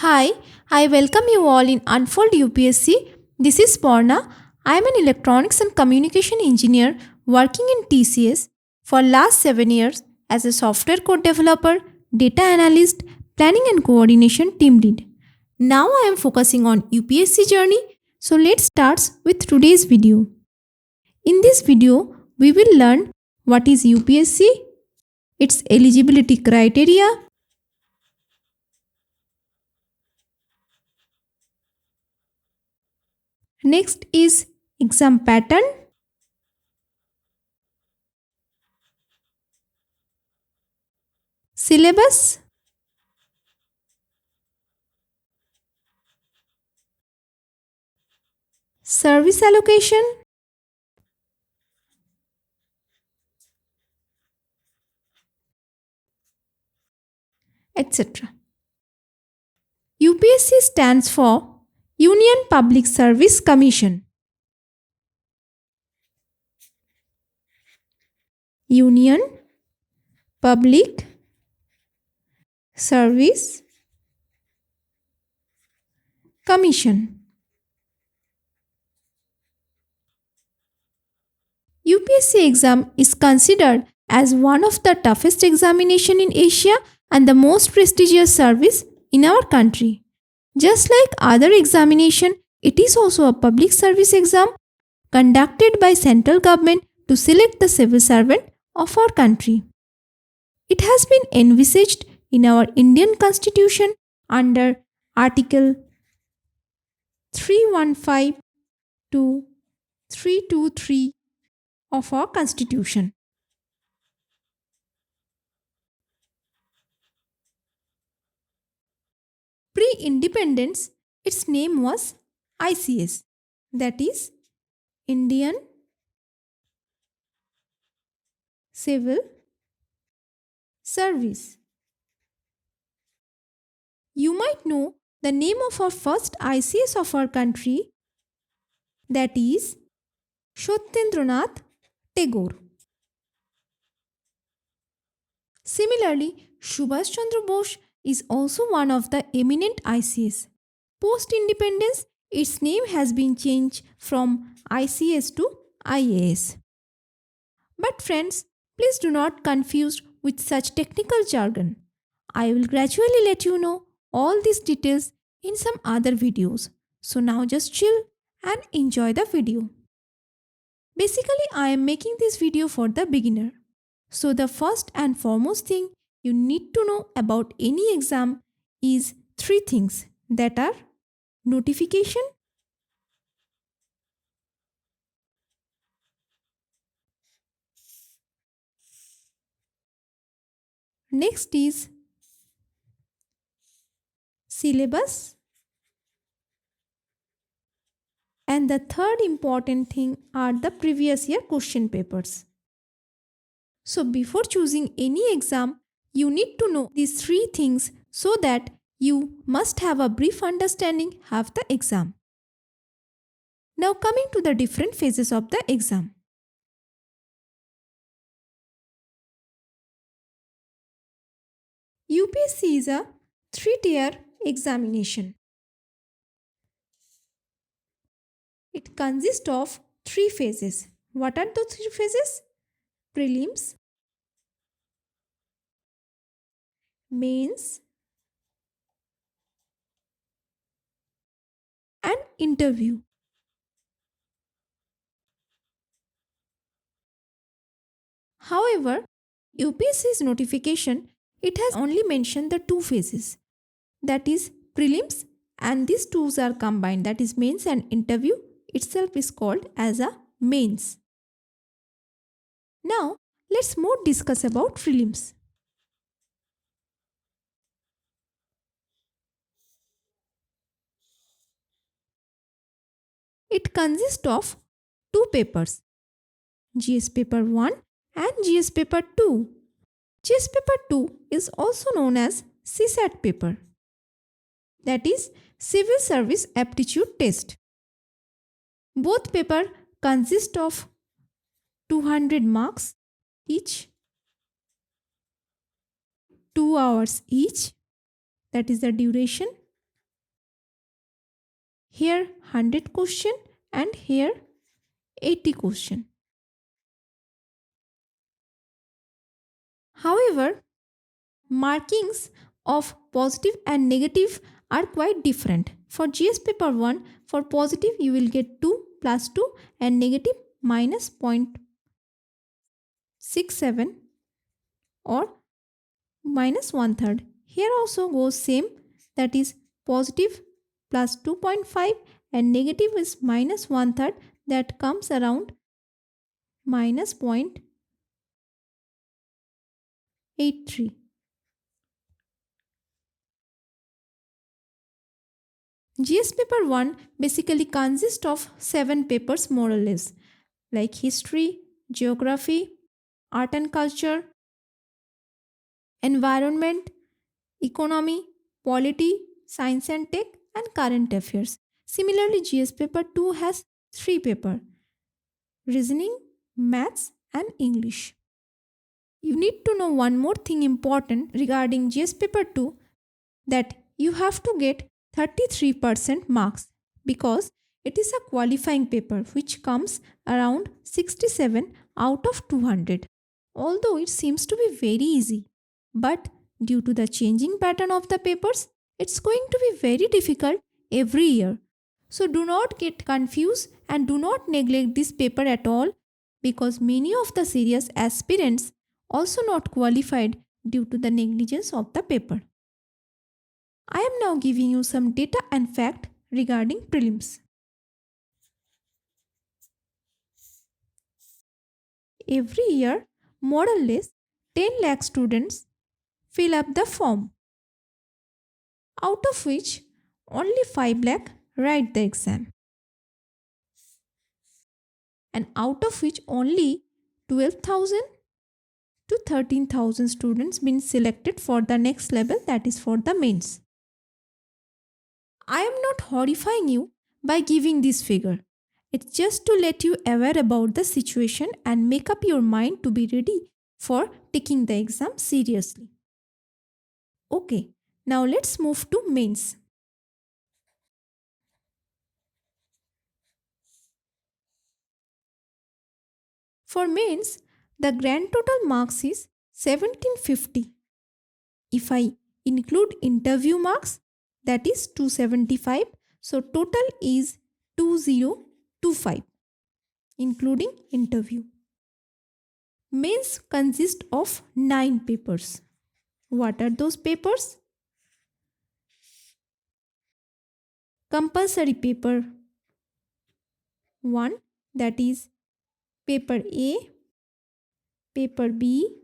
Hi, I welcome you all in Unfold UPSC. This is Porna. I am an electronics and communication engineer working in TCS for last 7 years as a software code developer, data analyst, planning and coordination team lead. Now I am focusing on UPSC journey. So let's start with today's video. In this video, we will learn what is UPSC, its eligibility criteria, next is exam pattern, syllabus, service allocation, etc. UPSC stands for Union Public Service Commission. Union Public Service Commission. UPSC exam is considered as one of the toughest examination in Asia and the most prestigious service in our country. Just like other examination, it is also a public service exam conducted by central government to select the civil servant of our country. It has been envisaged in our Indian Constitution under Article 315 to 323 of our Constitution. Pre-independence, its name was ICS, that is Indian Civil Service. You might know the name of our first ICS of our country, that is Satyendranath Tagore. Similarly, Subhash Chandra Bose is also one of the eminent ICS. Post-independence, its name has been changed from ICS to IAS. But friends, please do not confuse with such technical jargon. I will gradually let you know all these details in some other videos. So now just chill and enjoy the video. Basically, I am making this video for the beginner. So the first and foremost thing you need to know about any exam is three things, that are notification, next is syllabus, and the third important thing are the previous year question papers. So before choosing any exam, you need to know these three things so that you must have a brief understanding of the exam. Now coming to the different phases of the exam. UPSC is a three-tier examination. It consists of three phases. What are the three phases? Prelims, mains, and interview. However, UPSC's notification, it has only mentioned the two phases, that is prelims, and these two are combined, that is mains, and interview itself is called as a mains. Now let's more discuss about prelims. It consists of two papers, GS paper 1 and GS paper 2. GS paper 2 is also known as CSAT paper, that is Civil Service Aptitude Test. Both paper consist of 200 marks each, 2 hours each, that is the duration, Here 100 question and here 80 question. However, markings of positive and negative are quite different. For GS paper 1, for positive you will get 2 plus 2 and negative minus 0.67 or minus 1/3. Here also goes same, that is positive plus 2.5 and negative is minus 1/3, that comes around minus 0.83. GS paper 1 basically consists of 7 papers more or less, like history, geography, art and culture, environment, economy, polity, science and tech, and current affairs. Similarly, GS paper 2 has 3 papers: reasoning, maths, and English. You need to know one more thing important regarding GS paper 2, that you have to get 33% marks because it is a qualifying paper which comes around 67 out of 200. Although it seems to be very easy, but due to the changing pattern of the papers, it's going to be very difficult every year. So do not get confused and do not neglect this paper at all, because many of the serious aspirants also not qualified due to the negligence of the paper. I am now giving you some data and fact regarding prelims. Every year, more or less 10 lakh students fill up the form, out of which only 5 lakh write the exam, and out of which only 12,000 to 13,000 students been selected for the next level, that is for the mains. I am not horrifying you by giving this figure. It's just to let you aware about the situation and make up your mind to be ready for taking the exam seriously. Okay, now let's move to mains. For mains, the grand total marks is 1750. If I include interview marks, that is 275. So total is 2025, including interview. Mains consist of 9 papers. What are those papers? Compulsory paper 1, that is paper A, paper B,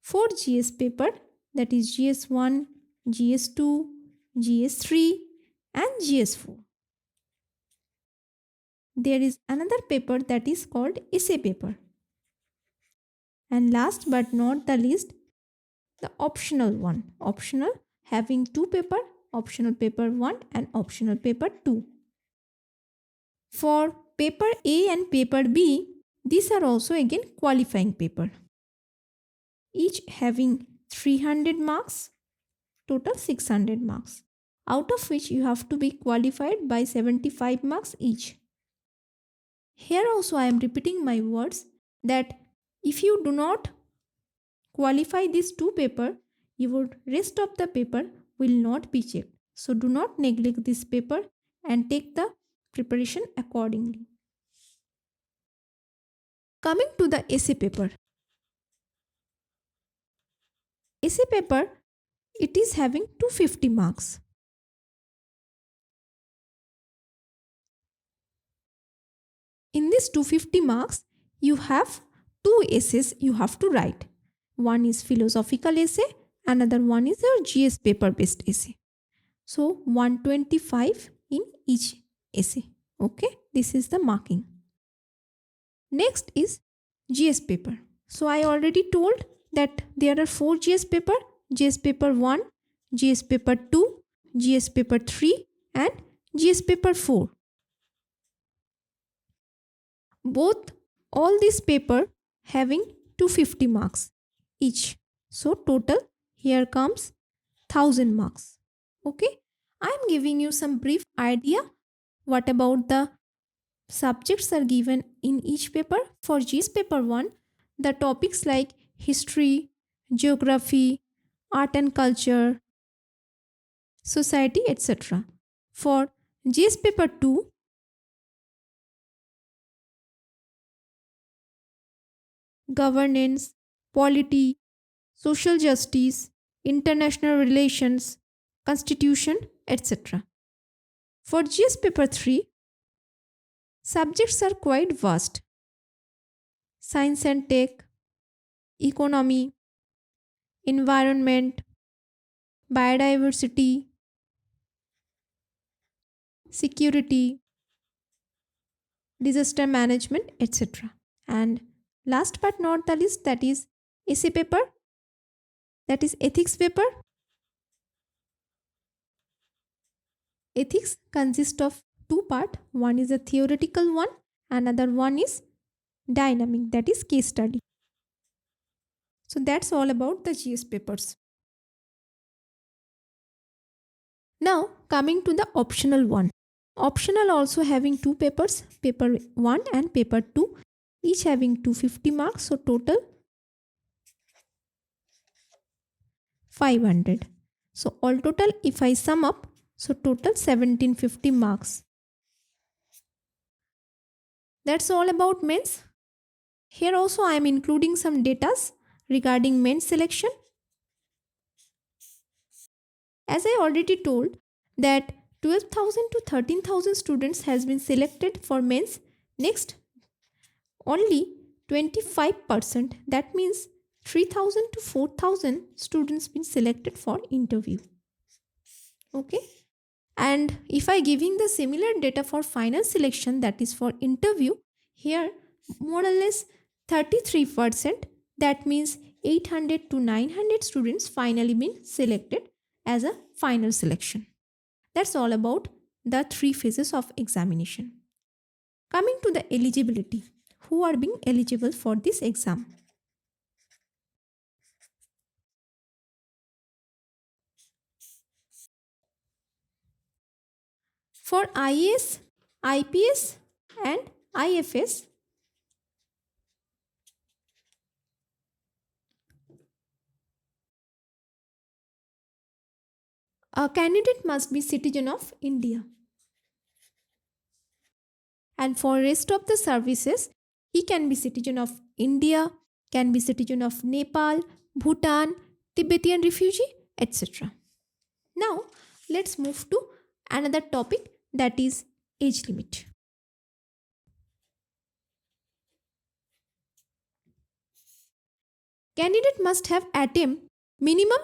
4 GS paper, that is GS1, GS2, GS3 and GS4. There is another paper that is called essay paper. And last but not the least, the optional one. Optional having 2 paper, optional paper 1 and optional paper 2. For paper A and paper B, these are also again qualifying paper, each having 300 marks, total 600 marks, out of which you have to be qualified by 75 marks each. Here also I am repeating my words that if you do not qualify these 2 paper, your rest of the paper will not be checked. So do not neglect this paper and take the preparation accordingly. Coming to the essay paper. Essay paper, it is having 250 marks. In this 250 marks, you have 2 essays you have to write. One is philosophical essay, another one is your GS paper based essay. So 125 in each essay. Okay, this is the marking. Next is GS paper. So I already told that there are 4 GS paper: GS paper 1, GS paper 2, GS paper 3 and GS paper 4. Both all these paper having 250 marks each. So total here comes 1000 marks. Okay. I am giving you some brief idea what about the subjects are given in each paper. For GS paper 1, the topics like history, geography, art and culture, society, etc. For GS paper 2, governance, polity, social justice, international relations, constitution, etc. For GS paper 3, subjects are quite vast: science and tech, economy, environment, biodiversity, security, disaster management, etc. And last but not the least, that is essay paper, that is ethics paper. Ethics consists of two parts. One is a theoretical one, another one is dynamic, that is case study. So that's all about the GS papers. Now coming to the optional one. Optional also having two papers, paper 1 and paper 2, each having 250 marks, so total 500. So all total if I sum up, so total 1750 marks. That's all about mains. Here also I am including some datas regarding mains selection. As I already told that 12,000 to 13,000 students has been selected for mains. Next, only 25%, that means 3,000 to 4,000 students been selected for interview. Okay. And if I giving the similar data for final selection, that is for interview, here more or less 33%, that means 800 to 900 students finally been selected as a final selection. That's all about the 3 phases of examination. Coming to the eligibility, who are being eligible for this exam? For IAS, IPS and IFS, a candidate must be citizen of India. And for rest of the services, he can be citizen of India, can be citizen of Nepal, Bhutan, Tibetan refugee, etc. Now, let's move to another topic, that is age limit. Candidate must have attained minimum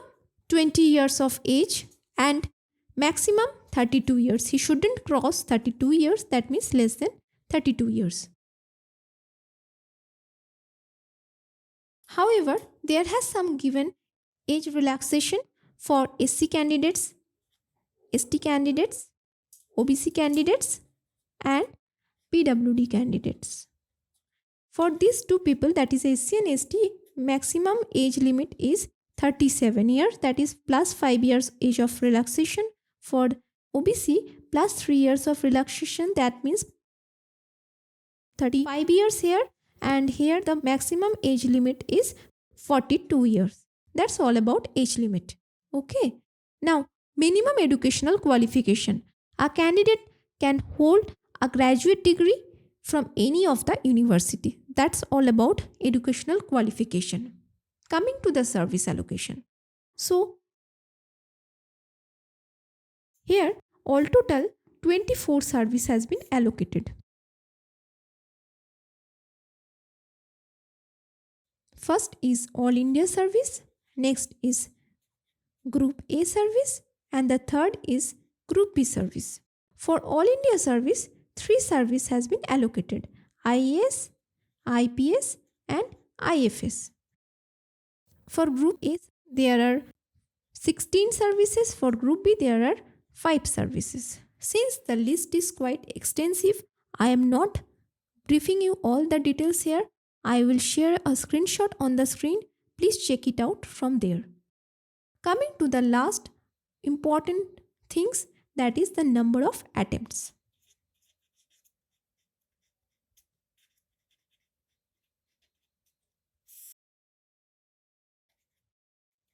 20 years of age and maximum 32 years. He shouldn't cross 32 years, that means less than 32 years. However, there has some given age relaxation for SC candidates, ST candidates, OBC candidates and PWD candidates. For these two people, that is SC and ST, maximum age limit is 37 years, that is plus 5 years age of relaxation. For OBC, plus 3 years of relaxation, that means 35 years here, and here the maximum age limit is 42 years. That's all about age limit. Okay. Now, minimum educational qualification. A candidate can hold a graduate degree from any of the university. That's all about educational qualification. Coming to the service allocation. So, here all total 24 service has been allocated. First is All India service, next is Group A service, and the third is Group B service. For All India service, 3 service has been allocated: IAS, IPS and IFS. For Group A, there are 16 services. For Group B, there are 5 services. Since the list is quite extensive, I am not briefing you all the details here. I will share a screenshot on the screen. Please check it out from there. Coming to the last important things, that is the number of attempts.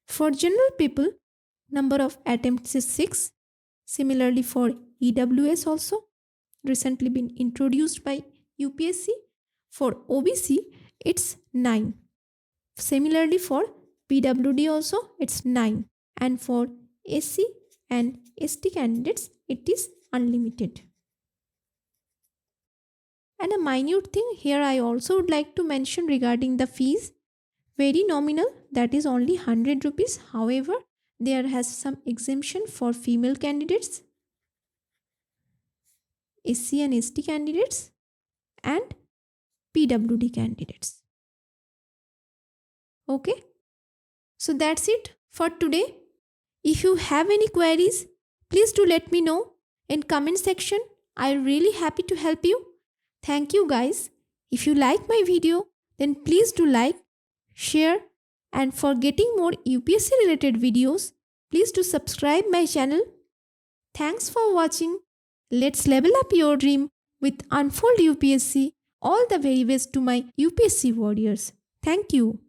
For general people, number of attempts is 6. Similarly for EWS also, recently been introduced by UPSC. For OBC, it's 9. Similarly for PWD also, it's 9. And for SC and ST candidates, it is unlimited. And a minute thing here I also would like to mention regarding the fees. Very nominal, that is only 100 rupees. However, there has some exemption for female candidates, SC and ST candidates, and PWD candidates. Okay, so that's it for today. If you have any queries, please do let me know in comment section. I'm really happy to help you. Thank you guys. If you like my video, then please do like, share, and for getting more UPSC related videos, please do subscribe my channel. Thanks for watching. Let's level up your dream with Unfold UPSC. All the very best to my UPSC warriors. Thank you.